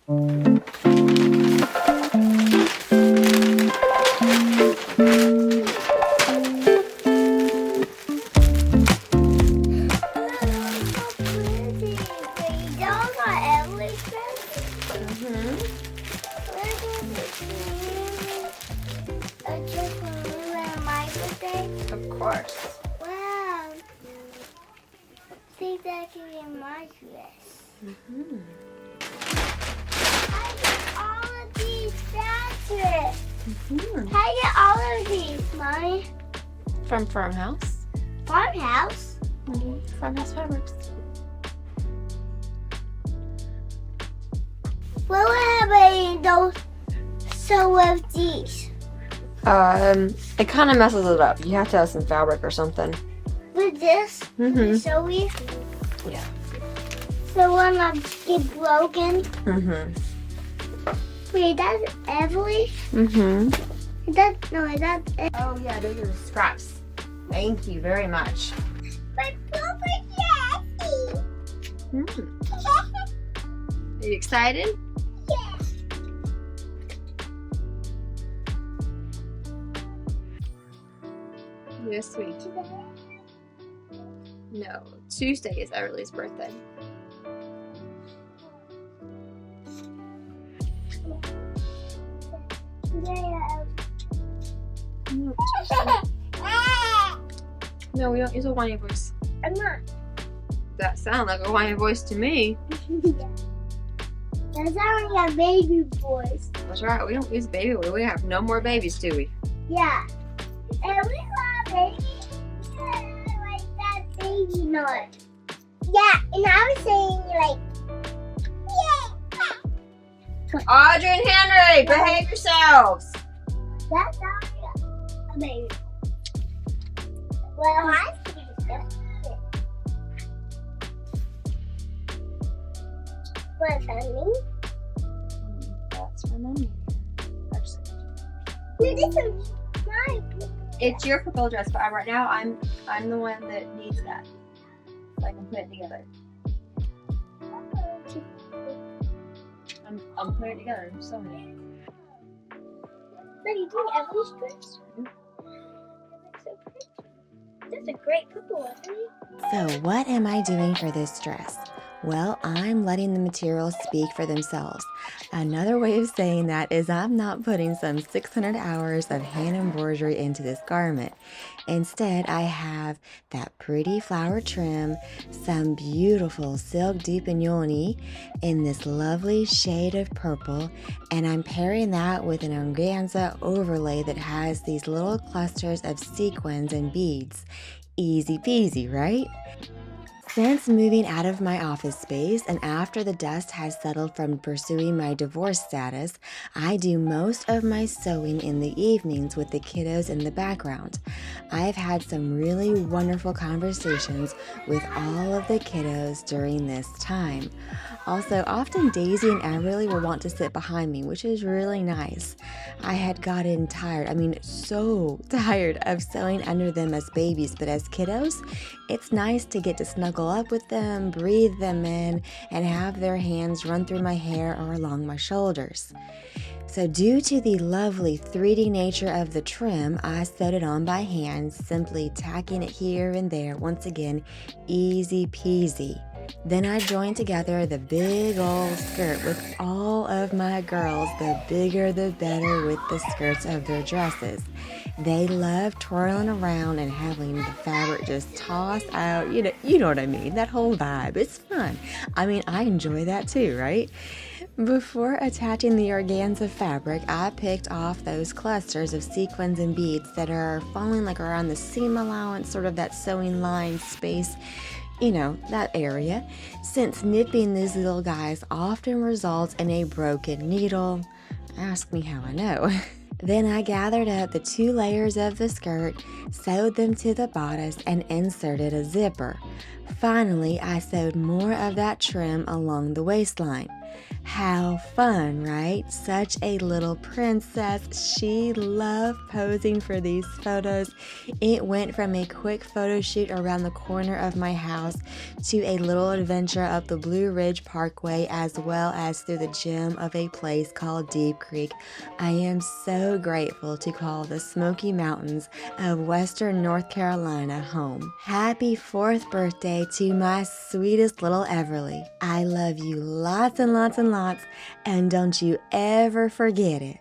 Of course. Wow. See, that can be my dress. I get all of these fabrics. I get all of these, Mommy. From Farmhouse. Farmhouse? Farmhouse fabrics. What would happen those sew with these? It kind of messes it up. You have to have some fabric or something. With this? So we? Yeah. So when I get broken? Wait, that's Emily? That's Oh yeah, those are scraps. Thank you very much. my Papa Jackie. Are you excited? Yeah. You're sweet. No, Tuesday is Everly's birthday. No, we don't use a whiny voice. I'm not. That sounds like a whiny voice to me. That sounds like a baby voice. That's right, we don't use baby voice. We have no more babies, do we? Yeah. And we love baby. Yeah, like that baby noise. Yeah, and I was saying like, yeah. Audrey and Henry, behave yourselves. That sounds like a baby. Well, I think that's it. What's that mean? That's for mommy. Dude, this is my It's your purple dress, but right now I'm the one that needs that, so I can put it together. I'm putting it together. I'm sewing it. Are you doing Emily's dress? So pretty. That's a great purple one, honey. So what am I doing for this dress? Well, I'm letting the materials speak for themselves. Another way of saying that is I'm not putting some 600 hours of hand embroidery into this garment. Instead, I have that pretty flower trim, some beautiful silk dippignoni in this lovely shade of purple, and I'm pairing that with an organza overlay that has these little clusters of sequins and beads. Easy peasy, right? Since moving out of my office space and after the dust has settled from pursuing my divorce status, I do most of my sewing in the evenings with the kiddos in the background. I've had some really wonderful conversations with all of the kiddos during this time. Also, often Daisy and Everly will want to sit behind me, which is really nice. I had gotten tired, so tired of sewing under them as babies, but as kiddos, it's nice to get to snuggle up with them, breathe them in, and have their hands run through my hair or along my shoulders. So due to the lovely 3D nature of the trim, I sewed it on by hand, simply tacking it here and there. Once again, easy peasy. Then I joined together the big old skirt with all of my girls, the bigger the better with the skirts of their dresses. They love twirling around and having the fabric just toss out, you know what I mean, that whole vibe. It's fun. I enjoy that too, right? Before attaching the organza fabric, I picked off those clusters of sequins and beads that are falling like around the seam allowance, sort of that sewing line space, that area, since nipping these little guys often results in a broken needle. Ask me how I know. Then I gathered up the 2 layers of the skirt, sewed them to the bodice, and inserted a zipper. Finally, I sewed more of that trim along the waistline. How fun, right? Such a little princess. She loved posing for these photos. It went from a quick photo shoot around the corner of my house to a little adventure up the Blue Ridge Parkway, as well as through the gym of a place called Deep Creek. I am so grateful to call the Smoky Mountains of Western North Carolina home. Happy 4th birthday to my sweetest little Everly. I love you lots and lots and lots, and don't you ever forget it.